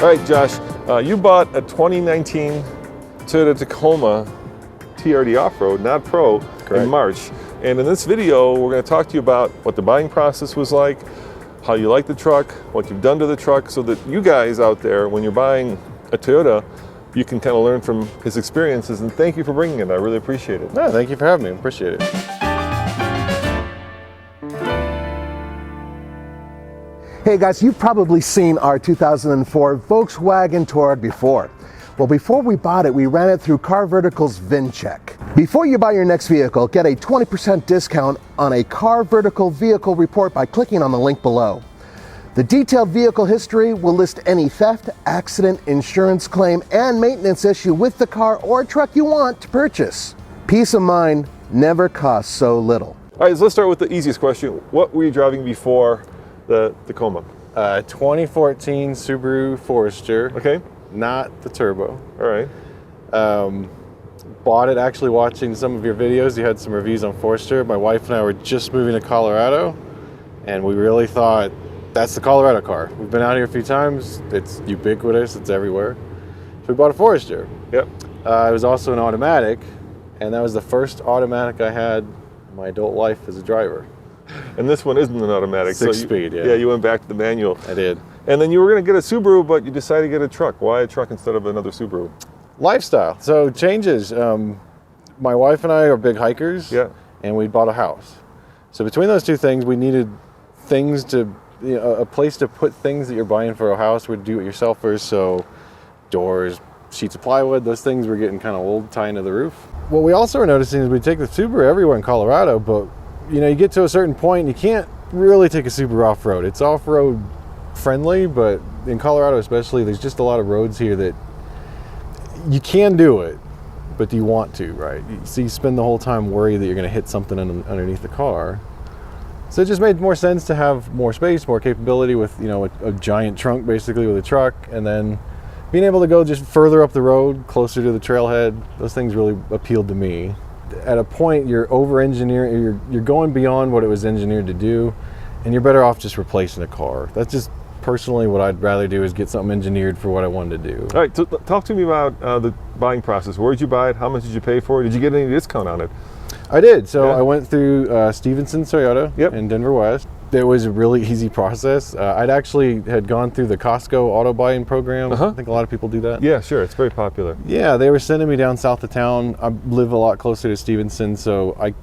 All right, Josh, you bought a 2019 Toyota Tacoma TRD Off-Road, not Pro, in March. And in this video, we're going to talk to you about what the buying process was like, how you like the truck, what you've done to the truck, so that you guys out there, when you're buying a Toyota, you can kind of learn from his experiences. And thank you for bringing it. I really appreciate it. No, thank you for having me. Appreciate it. Hey guys, you've probably seen our 2004 Volkswagen Touareg before. Well, before we bought it, we ran it through Car Vertical's VIN check. Before you buy your next vehicle, get a 20% discount on a Car Vertical vehicle report by clicking on the link below. The detailed vehicle history will list any theft, accident, insurance claim, and maintenance issue with the car or truck you want to purchase. Peace of mind never costs so little. All right, so let's start with the easiest question. What were you driving before the Tacoma? 2014 Subaru Forester. Okay. Not the turbo. All right. Bought it actually watching some of your videos. You had some reviews on Forester. My wife and I were just moving to Colorado, and we really thought that's the Colorado car. We've been out here a few times. It's ubiquitous. It's everywhere. So we bought a Forester. Yep. It was also an automatic, and that was the first automatic I had in my adult life as a driver. And this one isn't an automatic. Six-speed, yeah. Yeah, you went back to the manual. I did. And then you were going to get a Subaru, but you decided to get a truck. Why a truck instead of another Subaru? Lifestyle. So changes. My wife and I are big hikers. Yeah. And we bought a house. So between those two things, we needed things to, a place to put things that you're buying for a house. We'd do it yourselfers. So doors, sheets of plywood, those things were getting kind of old, tying to the roof. What we also were noticing is we take the Subaru everywhere in Colorado, but you get to a certain point, you can't really take a Subaru off-road. It's off-road friendly, but in Colorado especially, there's just a lot of roads here that you can do it, but do you want to, right? So you spend the whole time worried that you're going to hit something underneath the car. So it just made more sense to have more space, more capability with, a giant trunk basically with a truck, and then being able to go just further up the road, closer to the trailhead. Those things really appealed to me. At a point, you're over-engineering, you're going beyond what it was engineered to do, and you're better off just replacing a car. That's just personally what I'd rather do, is get something engineered for what I wanted to do. All right, so talk to me about the buying process. Where did you buy it? How much did you pay for it? Did you get any discount on it? I did. So I went through Stevenson Toyota in Denver West. It was a really easy process. I'd actually had gone through the Costco auto buying program. I think a lot of people do that. Yeah, sure. It's very popular. Yeah, they were sending me down south of town. I live a lot closer to Stevenson, so I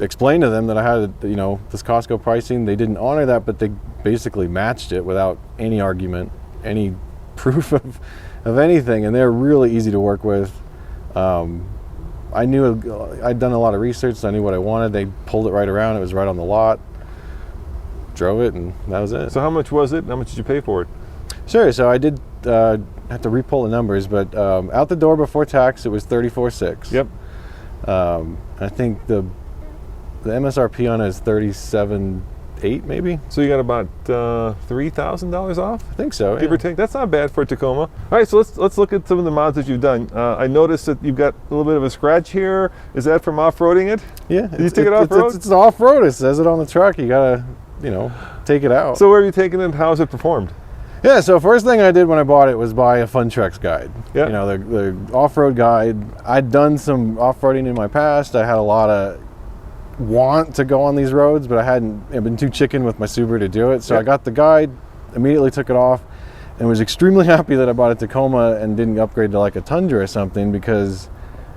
explained to them that I had, this Costco pricing. They didn't honor that, but they basically matched it without any argument, any proof of anything, and they're really easy to work with. I knew I'd done a lot of research, so I knew what I wanted. They pulled it right around. It was right on the lot. Drove it, and that was it. So how much was it? How much did you pay for it? Sure. So I did have to re-pull the numbers, but out the door before tax, it was $34,600. Yep. I think the MSRP on it is $37,800 maybe. So you got about $3,000 off? I think so. Give or take. That's not bad for a Tacoma. All right, so let's look at some of the mods that you've done. I noticed that you've got a little bit of a scratch here. Is that from off-roading it? Yeah. Did you take it off-road? It's off-road. It says it on the truck. You gotta, take it out. So where have you taken it and how has it performed? Yeah, so first thing I did when I bought it was buy a Fun Trucks guide. Yeah. The off-road guide. I'd done some off-roading in my past. I had a lot of want to go on these roads, but I've been too chicken with my Subaru to do it. So I got the guide, immediately took it off, and was extremely happy that I bought a Tacoma and didn't upgrade to like a Tundra or something, because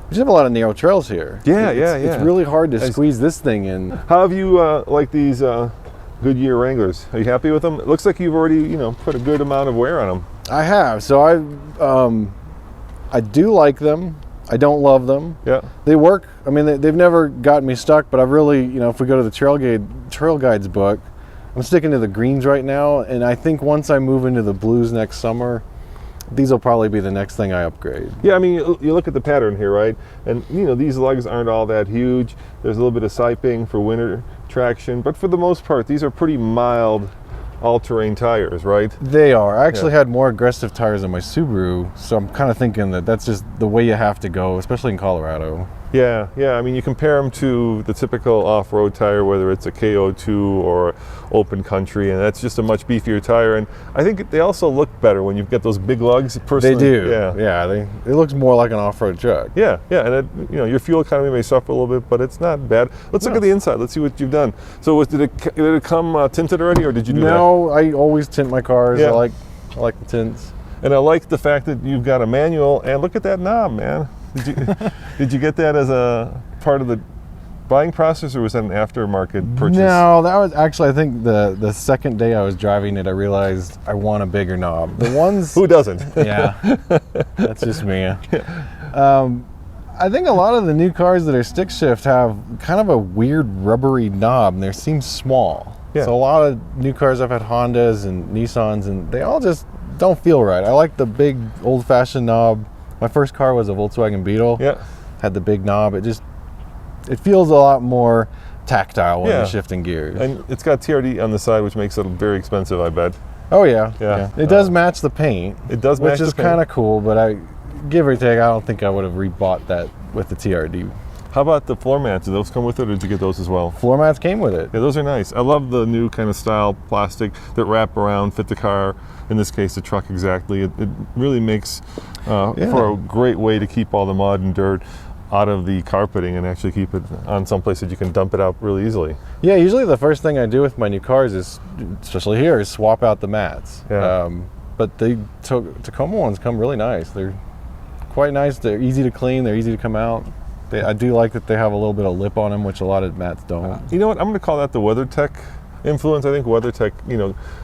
we just have a lot of narrow trails here. It's really hard to squeeze this thing in. How have you liked these Goodyear Wranglers? Are you happy with them? It looks like you've already, put a good amount of wear on them. I have. So I do like them. I don't love them. Yeah. They work. I mean, they've never gotten me stuck, but I've really, if we go to the Trail Guides book, I'm sticking to the greens right now, and I think once I move into the blues next summer, these will probably be the next thing I upgrade. Yeah, I mean, you look at the pattern here, right? And, these lugs aren't all that huge. There's a little bit of siping for winter traction, but for the most part, these are pretty mild all-terrain tires, right? They are. I actually had more aggressive tires on my Subaru, so I'm kind of thinking that that's just the way you have to go, especially in Colorado. Yeah, yeah. I mean, you compare them to the typical off-road tire, whether it's a KO2 or open country, and that's just a much beefier tire. And I think they also look better when you get those big lugs. Personally, They do. Yeah, Yeah. It looks more like an off-road truck. yeah, yeah. And it, your fuel economy may suffer a little bit, but it's not bad. Let's look at the inside. Let's see what you've done. So, did it come tinted already, or did you do that? No, I always tint my cars. Yeah. I like the tints. And I like the fact that you've got a manual. And look at that knob, man. Did you get that as a part of the buying process, or was that an aftermarket purchase? No, that was actually, I think the second day I was driving it, I realized I want a bigger knob. The ones Who doesn't? yeah, that's just me. I think a lot of the new cars that are stick shift have kind of a weird rubbery knob, and they seem small. Yeah. So a lot of new cars, I've had Hondas and Nissans, and they all just don't feel right. I like the big old-fashioned knob. My first car was a Volkswagen Beetle. Yeah. Had the big knob. It feels a lot more tactile when Yeah. you're shifting gears. And it's got TRD on the side, which makes it very expensive, I bet. Oh yeah, Yeah. It does match the paint. It does match which is the paint. kind of cool. But I, give or take, I don't think I would have rebought that with the TRD. How about the floor mats? Did those come with it, or did you get those as well? Floor mats came with it. Yeah, those are nice. I love the new kind of style plastic that wrap around, fit the car, in this case the truck exactly. It really makes for a great way to keep all the mud and dirt out of the carpeting and actually keep it on someplace that you can dump it out really easily. Yeah, usually the first thing I do with my new cars is, especially here, is swap out the mats. Yeah. But the Tacoma ones come really nice. They're quite nice. They're easy to clean. They're easy to come out. I do like that they have a little bit of lip on them, which a lot of mats don't. You know what? I'm going to call that the WeatherTech influence. I think WeatherTech,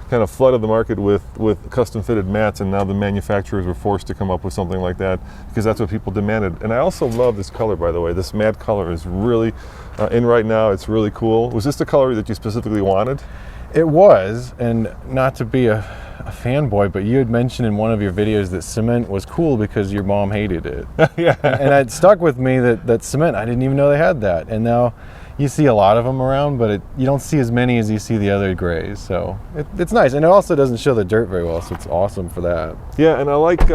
kind of flooded the market with custom fitted mats, and now the manufacturers were forced to come up with something like that because that's what people demanded. And I also love this color, by the way. This matte color is really in right now. It's really cool. Was this the color that you specifically wanted? It was, and not to be a fanboy, but you had mentioned in one of your videos that cement was cool because your mom hated it. Yeah. And it stuck with me that cement, I didn't even know they had that. And now you see a lot of them around, but you don't see as many as you see the other grays. So it's nice. And it also doesn't show the dirt very well, so it's awesome for that. Yeah, and I like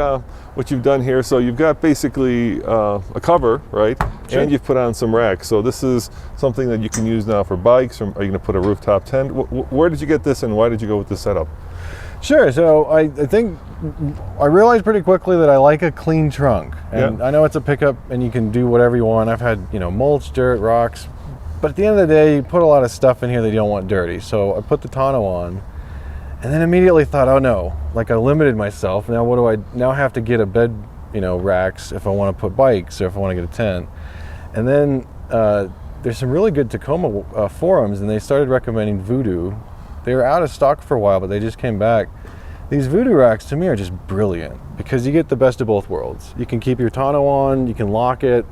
what you've done here. So you've got basically a cover, right? Sure. And you've put on some racks. So this is something that you can use now for bikes, or are you going to put a rooftop tent? Where did you get this, and why did you go with this setup? Sure. So I think I realized pretty quickly that I like a clean trunk. And Yeah. I know it's a pickup and you can do whatever you want. I've had, mulch, dirt, rocks. But at the end of the day, you put a lot of stuff in here that you don't want dirty. So I put the tonneau on and then immediately thought, oh no, like I limited myself. Now what do I now have to get a bed, racks if I want to put bikes or if I want to get a tent. And then there's some really good Tacoma forums, and they started recommending Voodoo. They were out of stock for a while, but they just came back. These Voodoo Racks to me are just brilliant because you get the best of both worlds. You can keep your tonneau on, you can lock it,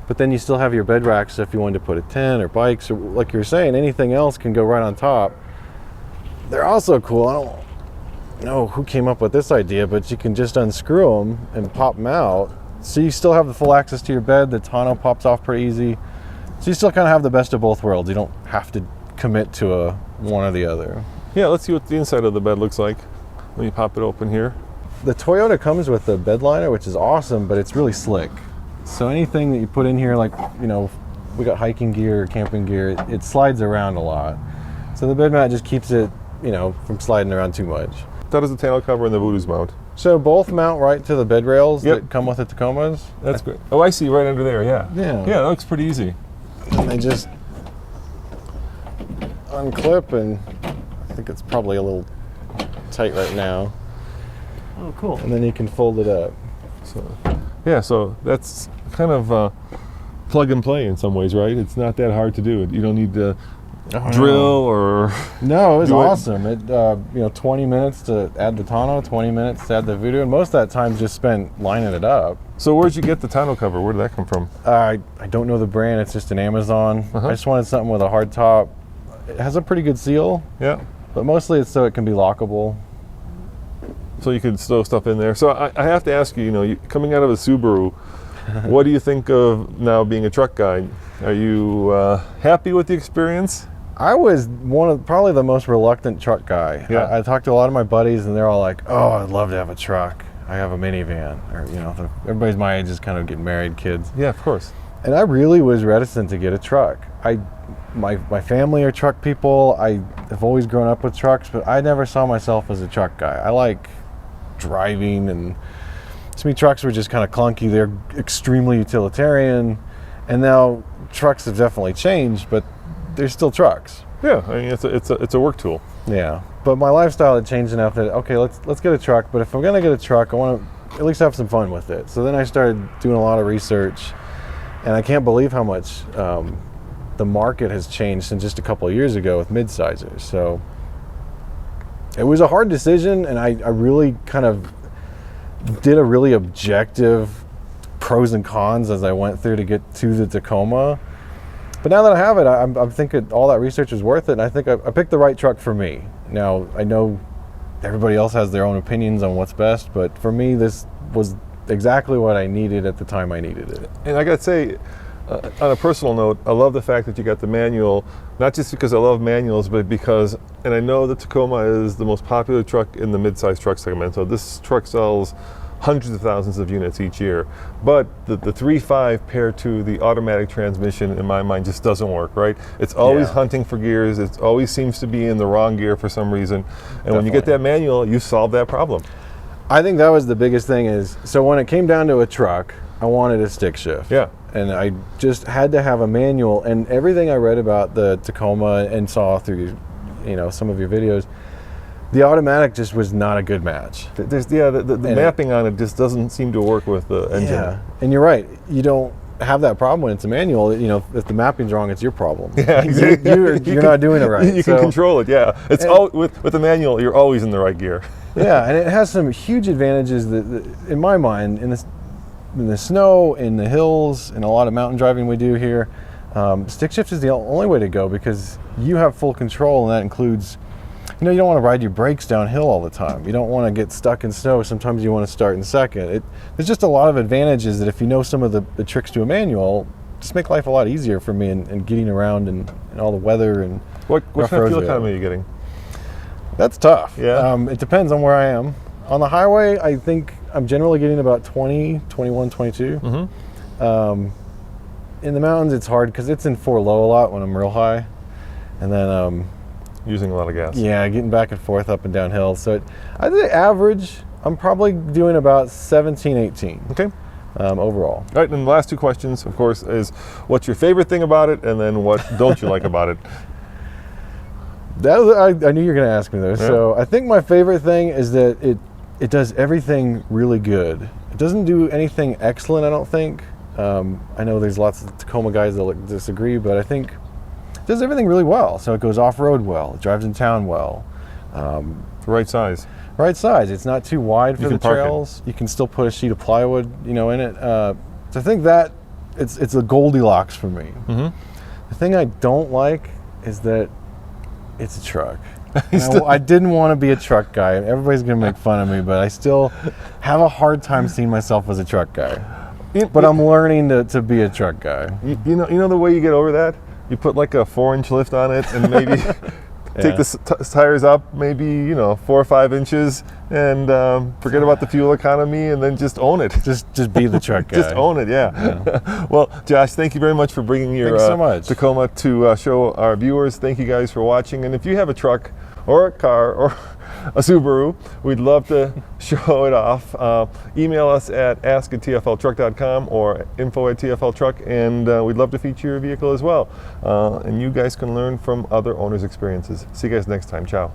but then you still have your bed racks if you wanted to put a tent or bikes, or like you were saying, anything else can go right on top. They're also cool. I don't know who came up with this idea, but you can just unscrew them and pop them out. So you still have the full access to your bed. The tonneau pops off pretty easy. So you still kind of have the best of both worlds. You don't have to commit to one or the other. Yeah, let's see what the inside of the bed looks like when you pop it open here. The Toyota comes with the bed liner, which is awesome, but it's really slick. So anything that you put in here, like, we got hiking gear or camping gear, it slides around a lot. So the bed mat just keeps it, from sliding around too much. How does the tonneau cover and the Voodoo's mount? So both mount right to the bed rails Yep. that come with the Tacomas. That's great. Oh, I see, right under there, yeah. Yeah. Yeah, that looks pretty easy. And they just unclip, and I think it's probably a little tight right now. Oh, cool. And then you can fold it up. So that's kind of plug and play in some ways, right? It's not that hard to do. You don't need to drill or... No, it was do it. awesome. It 20 minutes to add the tonneau, 20 minutes to add the Voodoo, and most of that time just spent lining it up. So where'd you get the tonneau cover? Where did that come from? I don't know the brand. It's just an Amazon. I just wanted something with a hard top. It has a pretty good seal, Yeah. but mostly it's so it can be lockable. So you could stow stuff in there. So I have to ask you, coming out of a Subaru, what do you think of now being a truck guy? Are you happy with the experience? I was probably the most reluctant truck guy. Yeah. I talked to a lot of my buddies, and they're all like, "Oh, I'd love to have a truck. I have a minivan." Or everybody's my age is kind of getting married, kids. Yeah, of course. And I really was reticent to get a truck. My family are truck people. I have always grown up with trucks, but I never saw myself as a truck guy. I like driving, and to me trucks were just kind of clunky. They're extremely utilitarian, and now trucks have definitely changed, but they're still trucks. Yeah, I mean it's a work tool. Yeah, but my lifestyle had changed enough that okay, let's get a truck. But if I'm gonna get a truck, I want to at least have some fun with it. So then I started doing a lot of research, and I can't believe how much the market has changed since just a couple of years ago with mid-sizers. So it was a hard decision, and I really kind of did a really objective pros and cons as I went through to get to the Tacoma. But now that I have it, I'm thinking all that research was worth it, and I think I picked the right truck for me. Now, I know everybody else has their own opinions on what's best, but for me, this was exactly what I needed at the time I needed it. And I got to say, on a personal note, I love the fact that you got the manual, not just because I love manuals, but because, and I know the Tacoma is the most popular truck in the mid-size truck segment, so this truck sells hundreds of thousands of units each year. But the 3.5 paired to the automatic transmission, in my mind, just doesn't work, right? It's always hunting for gears. It always seems to be in the wrong gear for some reason. And when you get that manual, you solve that problem. I think that was the biggest thing is, so when it came down to a truck, I wanted a stick shift. Yeah. And I just had to have a manual, and everything I read about the Tacoma and saw through, some of your videos, the automatic just was not a good match. The mapping on it just doesn't seem to work with the engine. Yeah, and you're right. You don't have that problem when it's a manual. If the mapping's wrong, it's your problem. Yeah, exactly. You're not doing it right. You can control it. Yeah, it's with the manual. You're always in the right gear. Yeah, and it has some huge advantages that in my mind, in the snow, in the hills, in a lot of mountain driving we do here, stick shift is the only way to go because you have full control, and that includes, you don't want to ride your brakes downhill all the time. You don't want to get stuck in snow. Sometimes you want to start in second. There's just a lot of advantages that if you know some of the tricks to a manual, just make life a lot easier for me in getting around and all the weather and what kind of fuel economy are you getting? That's tough. Yeah. It depends on where I am. On the highway, I think I'm generally getting about 20, 21, 22. Mm-hmm. In the mountains, it's hard because it's in 4 low a lot when I'm real high. And then using a lot of gas. Yeah, getting back and forth up and down hills. So I think average, I'm probably doing about 17, 18. Okay. Overall. All right, and the last 2 questions, of course, is what's your favorite thing about it, and then what don't you like about it? I knew you were going to ask me those. Yeah. So I think my favorite thing is that it does everything really good. It doesn't do anything excellent, I don't think. I know there's lots of Tacoma guys that disagree, but I think it does everything really well. So it goes off-road well. It drives in town well. Right size. Right size. It's not too wide for the park trails. You can still put a sheet of plywood, in it. So I think that it's a Goldilocks for me. Mm-hmm. The thing I don't like is that it's a truck. I didn't want to be a truck guy. Everybody's going to make fun of me, but I still have a hard time seeing myself as a truck guy. But I'm learning to be a truck guy. You know the way you get over that? You put like a 4-inch lift on it and maybe take the tires up maybe 4 or 5 inches and forget about the fuel economy and then just own it. Just be the truck guy. Just own it, yeah. Well, Josh, thank you very much for bringing your so much. Tacoma to show our viewers. Thank you guys for watching. And if you have a truck or a car or a Subaru, we'd love to show it off. Email us at ask@tfltruck.com or info@tfltruck, and we'd love to feature your vehicle as well. And you guys can learn from other owners' experiences. See you guys next time. Ciao.